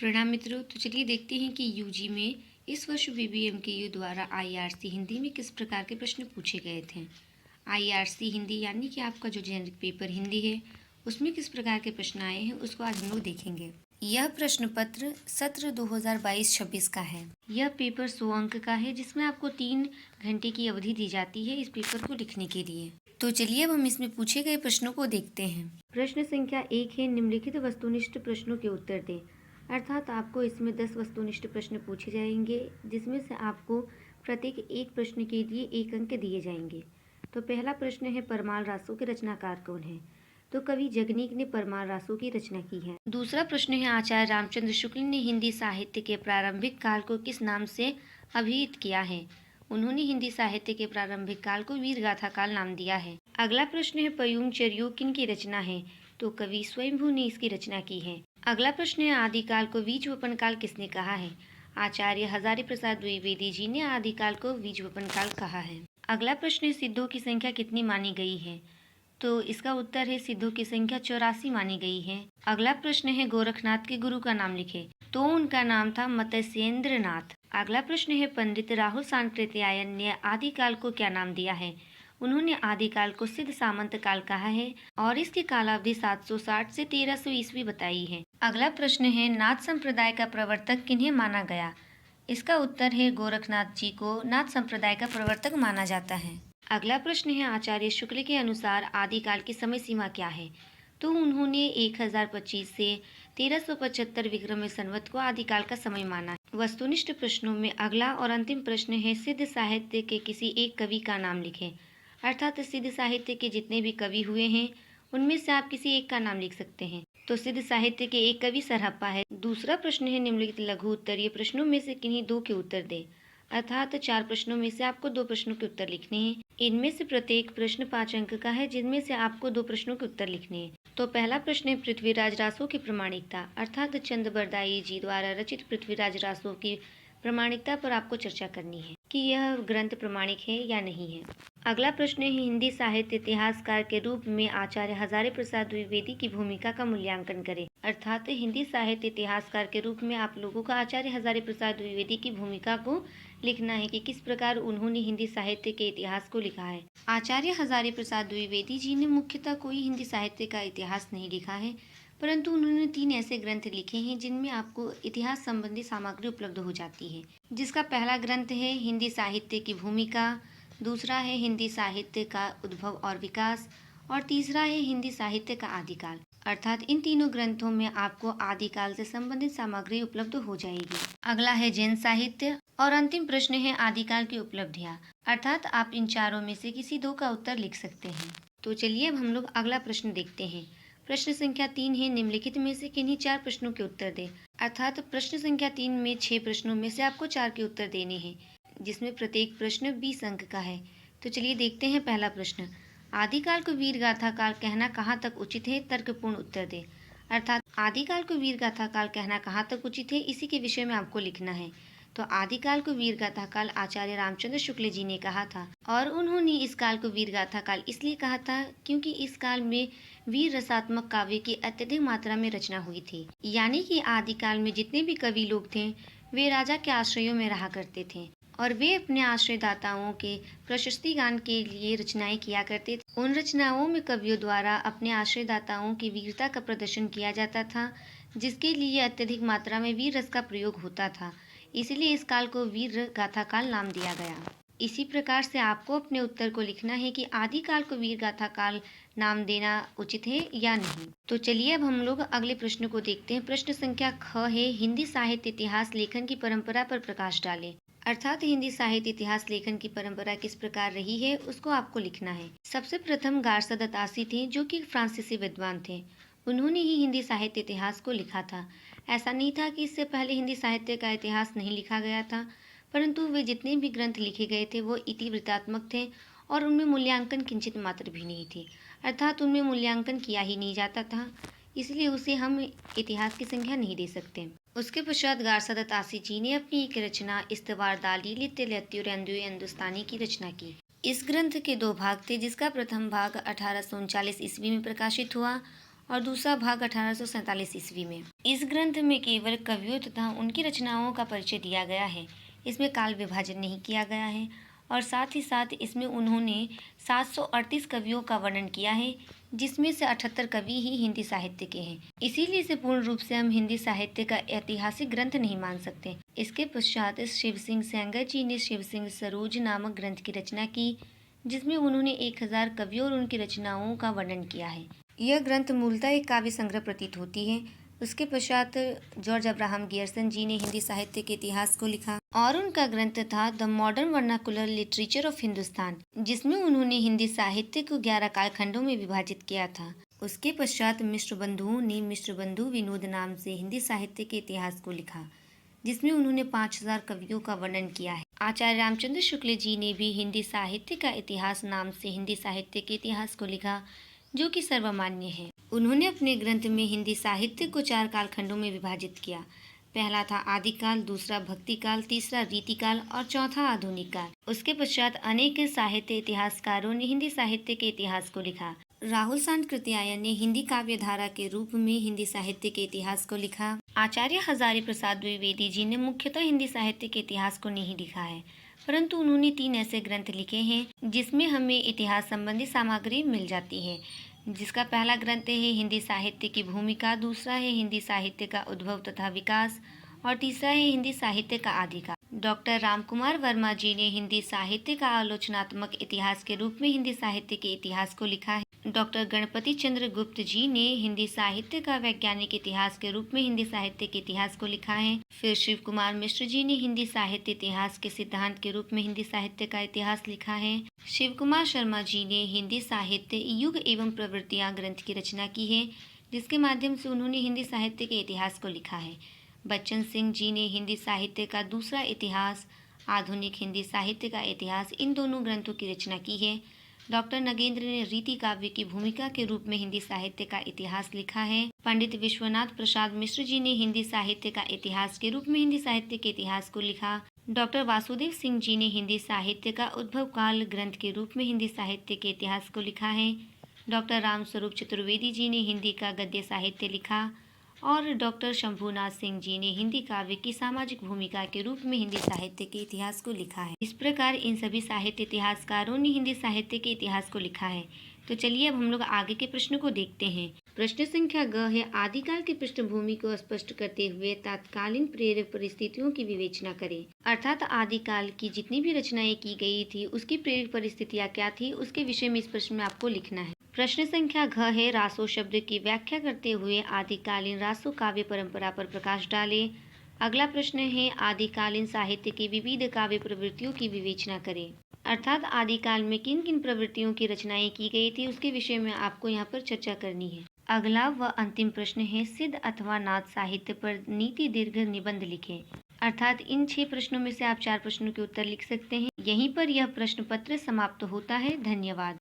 प्रणाम मित्रों। तो चलिए देखते हैं कि यूजी में इस वर्ष बीबीएमकेयू द्वारा आईआरसी हिंदी में किस प्रकार के प्रश्न पूछे गए थे। आईआरसी हिंदी यानी कि आपका जो जेनरिक पेपर हिंदी है उसमें किस प्रकार के प्रश्न आए हैं उसको आज हम लोग देखेंगे। यह प्रश्न पत्र सत्र 2022-26 का है। यह पेपर 100 अंक का है जिसमें आपको 3 घंटे की अवधि दी जाती है इस पेपर को लिखने के लिए। तो चलिए अब हम इसमें पूछे गए प्रश्नों को देखते हैं। प्रश्न संख्या 1 है, निम्नलिखित वस्तुनिष्ठ प्रश्नों के उत्तर दें। अर्थात आपको इसमें 10 वस्तुनिष्ठ प्रश्न पूछे जाएंगे जिसमें से आपको प्रत्येक एक प्रश्न के लिए 1 अंक दिए जाएंगे। तो पहला प्रश्न है, परमाल रासों के रचनाकार कौन है। तो कवि जगनीक ने परमाल रासों की रचना की है। दूसरा प्रश्न है, आचार्य रामचंद्र शुक्ल ने हिंदी साहित्य के प्रारंभिक काल को किस नाम से अभिहित किया है। उन्होंने हिंदी साहित्य के प्रारंभिक काल को वीर गाथा काल नाम दिया है। अगला प्रश्न है, पयुम चर्यो किन की रचना है। तो कवि स्वयंभू ने इसकी रचना की है। अगला प्रश्न है, आदिकाल को बीजवपन काल किसने कहा है। आचार्य हजारी प्रसाद द्विवेदी जी ने आदिकाल को बीजवपन काल कहा है। अगला प्रश्न है, सिद्धों की संख्या कितनी मानी गई है। तो इसका उत्तर है, सिद्धों की संख्या 84 मानी गई है। अगला प्रश्न है, गोरखनाथ के गुरु का नाम लिखे। तो उनका नाम था मत्स्येंद्र नाथ। अगला प्रश्न है, पंडित राहुल सांकृत्यायन ने आदिकाल को क्या नाम दिया है। उन्होंने आदिकाल को सिद्ध सामंत काल कहा है और इसकी कालावधि 760 से 1300 ईस्वी बताई है। अगला प्रश्न है, नाथ संप्रदाय का प्रवर्तक किन्हें माना गया। इसका उत्तर है, गोरखनाथ जी को नाथ संप्रदाय का प्रवर्तक माना जाता है। अगला प्रश्न है, आचार्य शुक्ल के अनुसार आदिकाल की समय सीमा क्या है। तो उन्होंने 1025 से 1375 विक्रम संवत को आदिकाल का समय माना। वस्तुनिष्ठ प्रश्नों में अगला और अंतिम प्रश्न है, सिद्ध साहित्य के किसी एक कवि का नाम लिखें। अर्थात सिद्ध साहित्य के जितने भी कवि हुए हैं उनमें से आप किसी एक का नाम लिख सकते हैं। तो सिद्ध साहित्य के एक कवि सरहप्पा है। दूसरा प्रश्न है, निम्नलिखित लघु उत्तरीय प्रश्नों में से किन्हीं 2 के उत्तर दें। अर्थात 4 प्रश्नों में से आपको 2 प्रश्नों के उत्तर लिखने हैं। इनमें से प्रत्येक प्रश्न 5 अंक का है जिनमें से आपको 2 प्रश्नों के उत्तर लिखने हैं। तो पहला प्रश्न है, पृथ्वीराज रासों की प्रमाणिकता। अर्थात चंद बरदाई जी द्वारा रचित पृथ्वीराज रासों की प्रमाणिकता पर आपको चर्चा करनी है कि यह ग्रंथ प्रमाणिक है या नहीं है। अगला प्रश्न है, हिंदी साहित्य इतिहासकार के रूप में आचार्य हजारी प्रसाद द्विवेदी की भूमिका का मूल्यांकन करें। अर्थात हिंदी साहित्य इतिहासकार के रूप में आप लोगों को आचार्य हजारी प्रसाद द्विवेदी की भूमिका को लिखना है कि किस प्रकार उन्होंने हिंदी साहित्य के इतिहास को लिखा है। आचार्य हजारी प्रसाद द्विवेदी जी ने मुख्यतः कोई हिंदी साहित्य का इतिहास नहीं लिखा है, परंतु उन्होंने 3 ऐसे ग्रंथ लिखे हैं जिनमें आपको इतिहास संबंधी सामग्री उपलब्ध हो जाती है। जिसका पहला ग्रंथ है हिंदी साहित्य की भूमिका, दूसरा है हिंदी साहित्य का उद्भव और विकास और तीसरा है हिंदी साहित्य का आदिकाल। अर्थात इन तीनों ग्रंथों में आपको आदिकाल से संबंधित सामग्री उपलब्ध हो जाएगी। अगला है जैन साहित्य और अंतिम प्रश्न है आदिकाल की उपलब्धियां। अर्थात आप इन चारों में से किसी 2 का उत्तर लिख सकते हैं। तो चलिए अब हम लोग अगला प्रश्न देखते हैं। प्रश्न संख्या 3 है, निम्नलिखित में से किन्हीं 4 प्रश्नों के उत्तर दें। अर्थात प्रश्न संख्या 3 में 6 प्रश्नों में से आपको 4 के उत्तर देने हैं जिसमें प्रत्येक प्रश्न 20 अंक का है। तो चलिए देखते हैं पहला प्रश्न, आदिकाल को वीर गाथा काल कहना कहाँ तक उचित है, तर्कपूर्ण उत्तर दें। अर्थात आदिकाल को वीर गाथा काल कहना कहाँ तक उचित है इसी के विषय में आपको लिखना है। तो आदिकाल को वीर गाथा काल आचार्य रामचंद्र शुक्ल जी ने कहा था और उन्होंने इस काल को वीर गाथा काल इसलिए कहा था क्योंकि इस काल में वीर रसात्मक काव्य की अत्यधिक मात्रा में रचना हुई थी। यानी कि आदिकाल में जितने भी कवि लोग थे वे राजा के आश्रयों में रहा करते थे और वे अपने आश्रयदाताओं के प्रशस्ति गान के लिए रचनाएं किया करते थे। उन रचनाओं में कवियों द्वारा अपने आश्रयदाताओं की वीरता का प्रदर्शन किया जाता था जिसके लिए अत्यधिक मात्रा में वीर रस का प्रयोग होता था। इसलिए इस काल को वीर गाथा काल नाम दिया गया। इसी प्रकार से आपको अपने उत्तर को लिखना है कि आदिकाल को वीर गाथा काल नाम देना उचित है या नहीं। तो चलिए अब हम लोग अगले प्रश्न को देखते हैं। प्रश्न संख्या ख है, हिंदी साहित्य इतिहास लेखन की परंपरा पर प्रकाश डालें। अर्थात हिंदी साहित्य इतिहास लेखन की परंपरा किस प्रकार रही है उसको आपको लिखना है। सबसे प्रथम गारसा दत्तासी थे जो कि फ्रांसीसी विद्वान थे। उन्होंने ही हिंदी साहित्य इतिहास को लिखा था। ऐसा नहीं था कि इससे पहले हिंदी साहित्य का इतिहास नहीं लिखा गया था, परंतु वे जितने भी ग्रंथ लिखे गए थे वो इतिवृत्तात्मक थे और उनमें मूल्यांकन किंचित मात्र भी नहीं थी। अर्थात उनमें मूल्यांकन किया ही नहीं जाता था, इसलिए उसे हम इतिहास की संज्ञा नहीं दे सकते। उसके पश्चात गारसा दत्तासी जी ने अपनी एक रचना इस्तवार दाली हिंदुस्तानी की रचना की। इस ग्रंथ के 2 भाग थे जिसका प्रथम भाग 1839 ईस्वी में प्रकाशित हुआ और दूसरा भाग 1847 ईस्वी में। इस ग्रंथ में केवल कवियों तथा उनकी रचनाओं का परिचय दिया गया है। इसमें काल विभाजन नहीं किया गया है और साथ ही साथ इसमें उन्होंने 738 कवियों का वर्णन किया है, जिसमें से 78 कवि ही हिंदी साहित्य के हैं। इसीलिए इसे पूर्ण रूप से हम हिंदी साहित्य का ऐतिहासिक ग्रंथ नहीं मान सकते। इसके पश्चात शिव सिंह सेंगर जी ने शिव सिंह सरोज नामक ग्रंथ की रचना की, जिसमें उन्होंने 1000 कवियों और उनकी रचनाओं का वर्णन किया है। यह ग्रंथ मूलतः एक काव्य संग्रह प्रतीत होती है। उसके पश्चात जॉर्ज अब्राहम गियर्सन जी ने हिंदी साहित्य के इतिहास को लिखा और उनका ग्रंथ था the modern vernacular literature of Hindustan, जिसमें उन्होंने हिंदी साहित्य को 11 कालखंडों में विभाजित किया था। उसके पश्चात मिश्र बंधुओं ने मिश्र बंधु विनोद नाम से हिंदी साहित्य के इतिहास को लिखा, जिसमें उन्होंने 5000 कवियों का वर्णन किया है। आचार्य रामचंद्र शुक्ल जी ने भी हिंदी साहित्य का इतिहास नाम से हिंदी साहित्य के इतिहास को लिखा, जो कि सर्वमान्य है। उन्होंने अपने ग्रंथ में हिंदी साहित्य को 4 कालखंडों में विभाजित किया। पहला था आदिकाल, दूसरा भक्तिकाल, तीसरा रीतिकाल और चौथा आधुनिक काल। उसके पश्चात अनेक साहित्य इतिहासकारों ने हिंदी साहित्य के इतिहास को लिखा। राहुल सांकृत्यायन ने हिंदी काव्य धारा के रूप में हिंदी साहित्य के इतिहास को लिखा। आचार्य हजारी प्रसाद द्विवेदी जी ने मुख्यतः हिंदी साहित्य के इतिहास को नहीं लिखा है, परंतु उन्होंने 3 ऐसे ग्रंथ लिखे हैं जिसमें हमें इतिहास संबंधी सामग्री मिल जाती है। जिसका पहला ग्रंथ है हिंदी साहित्य की भूमिका, दूसरा है हिंदी साहित्य का उद्भव तथा विकास और तीसरा है हिंदी साहित्य का आदिकाल। डॉक्टर रामकुमार वर्मा जी ने हिंदी साहित्य का आलोचनात्मक इतिहास के रूप में हिंदी साहित्य के इतिहास को लिखा है। डॉक्टर गणपति चंद्र गुप्त जी ने हिंदी साहित्य का वैज्ञानिक इतिहास के रूप में हिंदी साहित्य के इतिहास को लिखा है। फिर शिव कुमार मिश्र जी ने हिंदी साहित्य इतिहास के सिद्धांत के रूप में हिंदी साहित्य का इतिहास लिखा है। शिव कुमार शर्मा जी ने हिंदी साहित्य युग एवं प्रवृत्तियां ग्रंथ की रचना की है, जिसके माध्यम से उन्होंने हिंदी साहित्य के इतिहास को लिखा है। बच्चन सिंह जी ने हिंदी साहित्य का दूसरा इतिहास, आधुनिक हिंदी साहित्य का इतिहास, इन दोनों ग्रंथों की रचना की है। डॉक्टर नगेंद्र ने रीति काव्य की भूमिका के रूप में हिंदी साहित्य का इतिहास लिखा है। पंडित विश्वनाथ प्रसाद मिश्र जी ने हिंदी साहित्य का इतिहास के रूप में हिंदी साहित्य के इतिहास को लिखा। डॉक्टर वासुदेव सिंह जी ने हिंदी साहित्य का उद्भव काल ग्रंथ के रूप में हिंदी साहित्य के इतिहास को लिखा है। डॉक्टर रामस्वरूप चतुर्वेदी जी ने हिंदी का गद्य साहित्य लिखा और डॉक्टर शंभुनाथ सिंह जी ने हिंदी काव्य की सामाजिक भूमिका के रूप में हिंदी साहित्य के इतिहास को लिखा है। इस प्रकार इन सभी साहित्य इतिहासकारों ने हिंदी साहित्य के इतिहास को लिखा है। तो चलिए अब हम लोग आगे के प्रश्न को देखते हैं। प्रश्न संख्या ग है, आदिकाल की पृष्ठभूमि को स्पष्ट करते हुए तत्कालीन प्रेरक परिस्थितियों की विवेचना करें। अर्थात आदिकाल की जितनी भी रचनाएं की गई थी उसकी प्रेरक परिस्थितियां क्या थी, उसके विषय में इस प्रश्न में आपको लिखना है। प्रश्न संख्या घ है, रासो शब्द की व्याख्या करते हुए आदिकालीन रासो काव्य परंपरा पर प्रकाश डालें। अगला प्रश्न है, आदिकालीन साहित्य की विविध काव्य प्रवृत्तियों की विवेचना करें। अर्थात आदिकाल में किन किन प्रवृत्तियों की रचनाएं की गई थी उसके विषय में आपको यहाँ पर चर्चा करनी है। अगला व अंतिम प्रश्न है, सिद्ध अथवा नाथ साहित्य पर नीति दीर्घ निबंध लिखें। अर्थात इन 6 प्रश्नों में से आप 4 प्रश्नों के उत्तर लिख सकते हैं। यहीं पर यह प्रश्न पत्र समाप्त होता है। धन्यवाद।